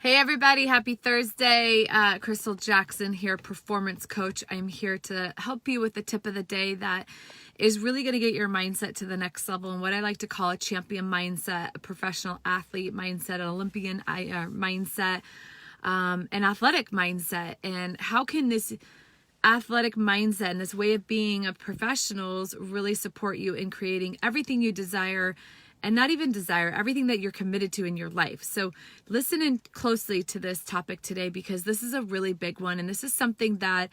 Hey everybody, happy Thursday. Crystal Jackson here, performance coach. I'm here to help you with the tip of the day that is really going to get your mindset to the next level, and what I like to call a champion mindset, a professional athlete mindset, an Olympian mindset, an athletic mindset. And how can this athletic mindset and this way of being of professionals really support you in creating everything you desire, and not even desire, everything that you're committed to in your life? So listen in closely to this topic today, because this is a really big one, and this is something that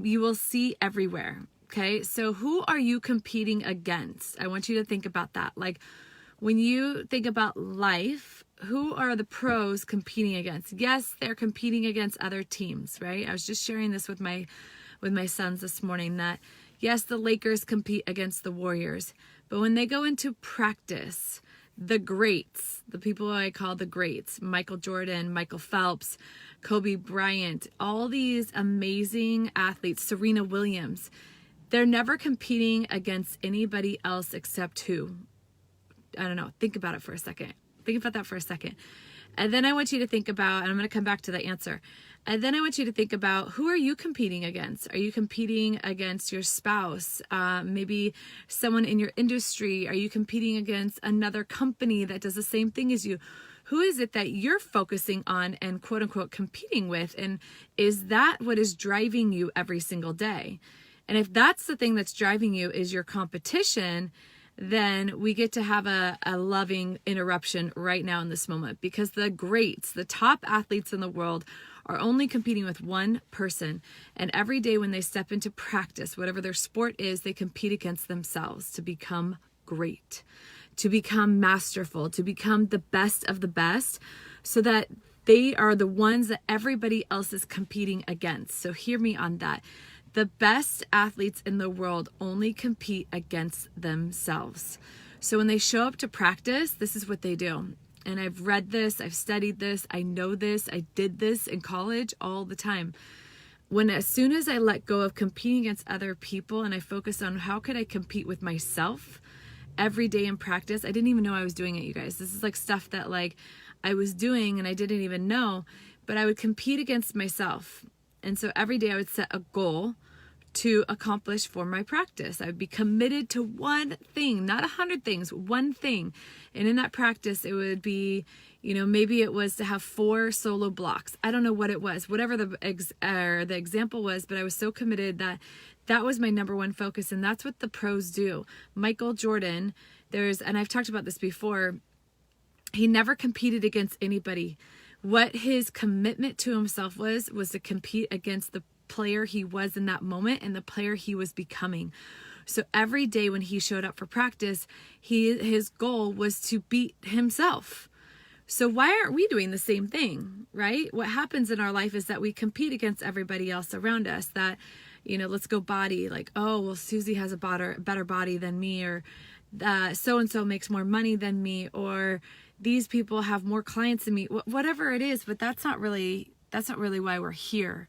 you will see everywhere. Okay, so who are you competing against? I want you to think about that. Like, when you think about life, who are the pros competing against? Yes, they're competing against other teams, right? I was just sharing this with my sons this morning, that yes, the Lakers compete against the Warriors, but when they go into practice, the greats, the people I call the greats, Michael Jordan, Michael Phelps, Kobe Bryant, all these amazing athletes, Serena Williams, they're never competing against anybody else except who? I don't know. Think about it for a second. Think about that for a second. And then I want you to think about, and I'm going to come back to the answer. And then I want you to think about, who are you competing against? Are you competing against your spouse? Maybe someone in your industry? Are you competing against another company that does the same thing as you? Who is it that you're focusing on and quote unquote competing with? And is that what is driving you every single day? And if that's the thing that's driving you is your competition, then we get to have a loving interruption right now in this moment, because the greats, the top athletes in the world, are only competing with one person. And every day when they step into practice, whatever their sport is, they compete against themselves to become great, to become masterful, to become the best of the best, so that they are the ones that everybody else is competing against. So hear me on that. The best athletes in the world only compete against themselves. So when they show up to practice, this is what they do. And I've read this, I've studied this, I know this, I did this in college all the time. As soon as I let go of competing against other people and I focused on how could I compete with myself every day in practice, I didn't even know I was doing it, you guys. This is like stuff that like I was doing and I didn't even know, but I would compete against myself. And so every day I would set a goal to accomplish for my practice. I would be committed to one thing, not 100 things, one thing. And in that practice, it would be, maybe it was to have 4 solo blocks. I don't know what it was, whatever the example was, but I was so committed that was my number one focus. And that's what the pros do. Michael Jordan, and I've talked about this before, he never competed against anybody. What his commitment to himself was to compete against the player he was in that moment and the player he was becoming. So every day when he showed up for practice, his goal was to beat himself. So why aren't we doing the same thing, right? What happens in our life is that we compete against everybody else around us. That, let's go body, like, oh, well, Susie has a better body than me, or so-and-so makes more money than me, or these people have more clients than me, whatever it is. But that's not really why we're here.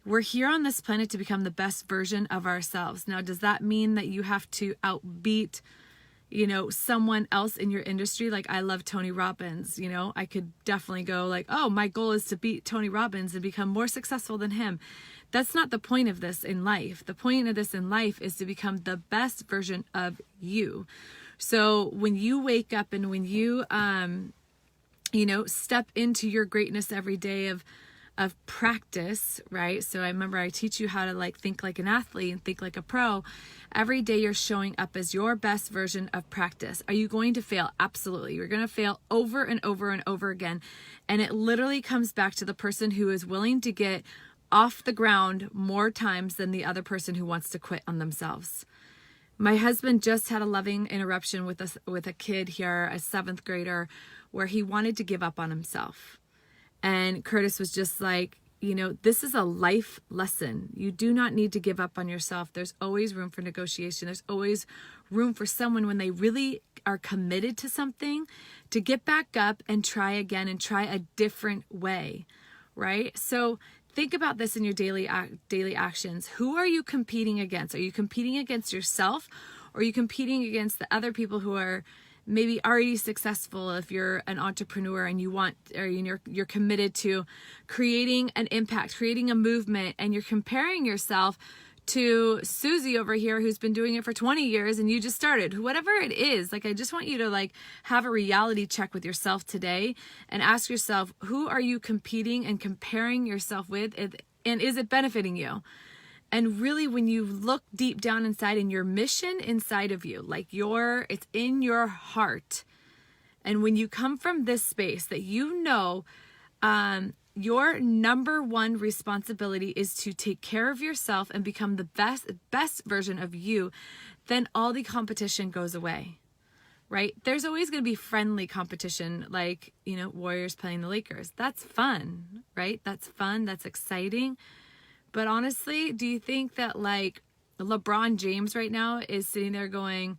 We're here on this planet to become the best version of ourselves. Now, does that mean that you have to outbeat, someone else in your industry? Like, I love Tony Robbins. I could definitely go like, oh, my goal is to beat Tony Robbins and become more successful than him. That's not the point of this in life. The point of this in life is to become the best version of you. So when you wake up and when you, step into your greatness every day of practice, right? So I remember I teach you how to think like an athlete and think like a pro. Every day you're showing up as your best version of practice. Are you going to fail? Absolutely. You're going to fail over and over and over again. And it literally comes back to the person who is willing to get off the ground more times than the other person who wants to quit on themselves. My husband just had a loving interruption with a kid here, a 7th grader, where he wanted to give up on himself. And Curtis was just like, this is a life lesson. You do not need to give up on yourself. There's always room for negotiation. There's always room for someone, when they really are committed to something, to get back up and try again and try a different way, right? So think about this in your daily actions. Who are you competing against? Are you competing against yourself, or are you competing against the other people who are maybe already successful if you're an entrepreneur and you're committed to creating an impact, creating a movement, and you're comparing yourself to Susie over here who's been doing it for 20 years and you just started. Whatever it is, like, I just want you to like have a reality check with yourself today and ask yourself, who are you competing and comparing yourself with, and is it benefiting you? And really, when you look deep down inside in your mission inside of you, like it's in your heart. And when you come from this space that you know, your number one responsibility is to take care of yourself and become the best version of you, then all the competition goes away, right? There's always going to be friendly competition, like, Warriors playing the Lakers. That's fun, right? That's fun. That's exciting. But honestly, do you think that like LeBron James right now is sitting there going,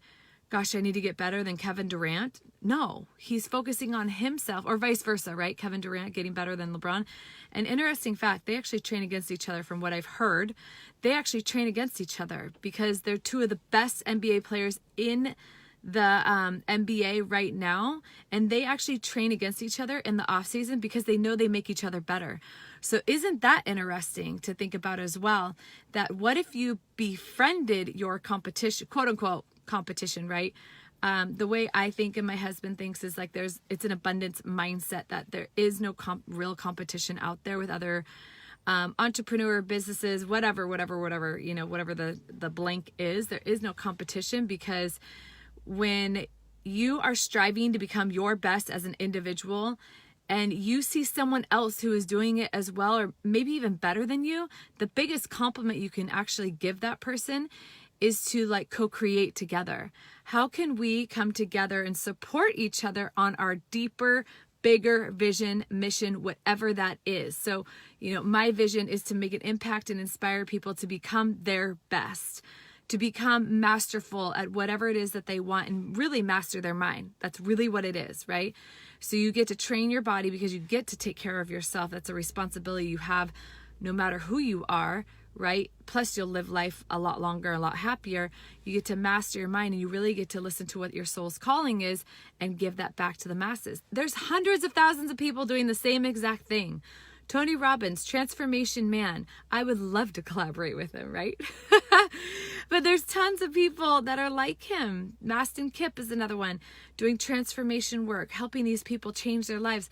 gosh, I need to get better than Kevin Durant? No, he's focusing on himself, or vice versa, right? Kevin Durant getting better than LeBron. An interesting fact, they actually train against each other from what I've heard. They actually train against each other because they're two of the best NBA players in the NBA right now. And they actually train against each other in the off season because they know they make each other better. So isn't that interesting to think about as well? That what if you befriended your competition, quote unquote competition, right? The way I think and my husband thinks is like it's an abundance mindset that there is no real competition out there with other entrepreneur businesses, whatever, whatever the blank is. There is no competition, because when you are striving to become your best as an individual and you see someone else who is doing it as well, or maybe even better than you, the biggest compliment you can actually give that person is to like co-create together. How can we come together and support each other on our deeper, bigger vision, mission, whatever that is? So, my vision is to make an impact and inspire people to become their best, to become masterful at whatever it is that they want and really master their mind. That's really what it is, right? So you get to train your body because you get to take care of yourself. That's a responsibility you have no matter who you are, right? Plus you'll live life a lot longer, a lot happier. You get to master your mind, and you really get to listen to what your soul's calling is and give that back to the masses. There's hundreds of thousands of people doing the same exact thing. Tony Robbins, transformation man. I would love to collaborate with him, right? But there's tons of people that are like him. Mastin Kipp is another one, doing transformation work, helping these people change their lives.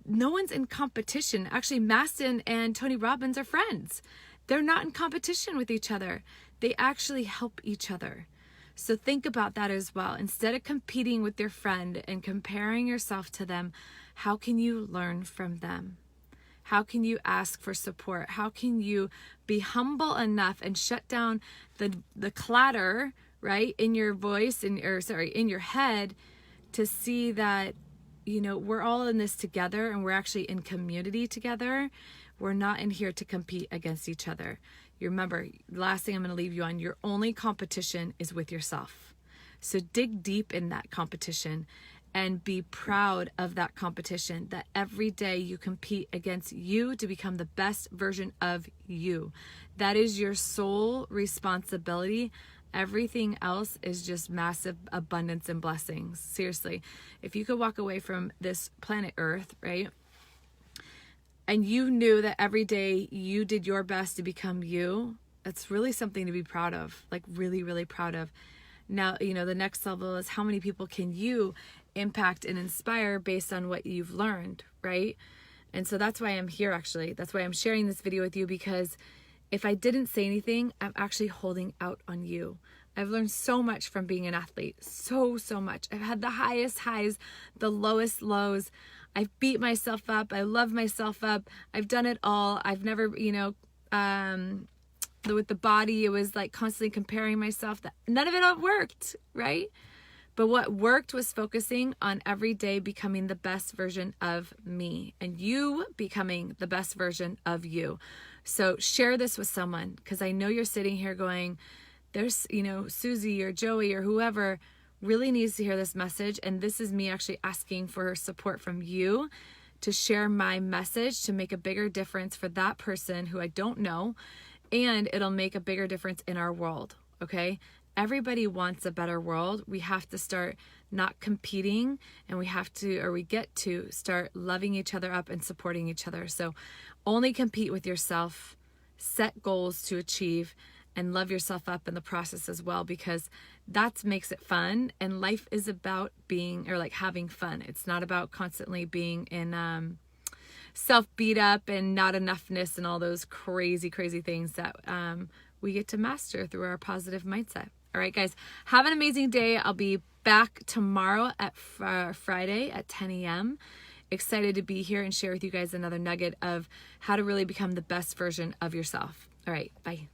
No one's in competition. Actually, Mastin and Tony Robbins are friends. They're not in competition with each other. They actually help each other. So think about that as well. Instead of competing with your friend and comparing yourself to them, how can you learn from them? How can you ask for support? How can you be humble enough and shut down the clatter, right, in your voice, in your head, to see that, we're all in this together and we're actually in community together. We're not in here to compete against each other. You remember, last thing I'm going to leave you on, your only competition is with yourself. So dig deep in that competition and be proud of that competition, that every day you compete against you to become the best version of you. That is your sole responsibility. Everything else is just massive abundance and blessings. Seriously, if you could walk away from this planet Earth, right, and you knew that every day you did your best to become you, that's really something to be proud of, like really, really proud of. Now, the next level is how many people can you impact and inspire based on what you've learned, right? And so that's why I'm here, actually. That's why I'm sharing this video with you, because if I didn't say anything, I'm actually holding out on you. I've learned so much from being an athlete. So much. I've had the highest highs, the lowest lows. I've beat myself up. I love myself up. I've done it all. I've never, with the body, it was like constantly comparing myself. None of it worked, right? But what worked was focusing on every day becoming the best version of me, and you becoming the best version of you. So share this with someone, because I know you're sitting here going, there's, Susie or Joey or whoever really needs to hear this message. And this is me actually asking for support from you to share my message to make a bigger difference for that person who I don't know. And it'll make a bigger difference in our world. Okay. Everybody wants a better world. We have to start not competing, and we get to start loving each other up and supporting each other. So only compete with yourself, set goals to achieve, and love yourself up in the process as well, because that makes it fun. And life is about having fun. It's not about constantly being in self beat up and not enoughness and all those crazy things that we get to master through our positive mindset. All right, guys, have an amazing day. I'll be back tomorrow at Friday at 10 a.m. Excited to be here and share with you guys another nugget of how to really become the best version of yourself. All right, bye.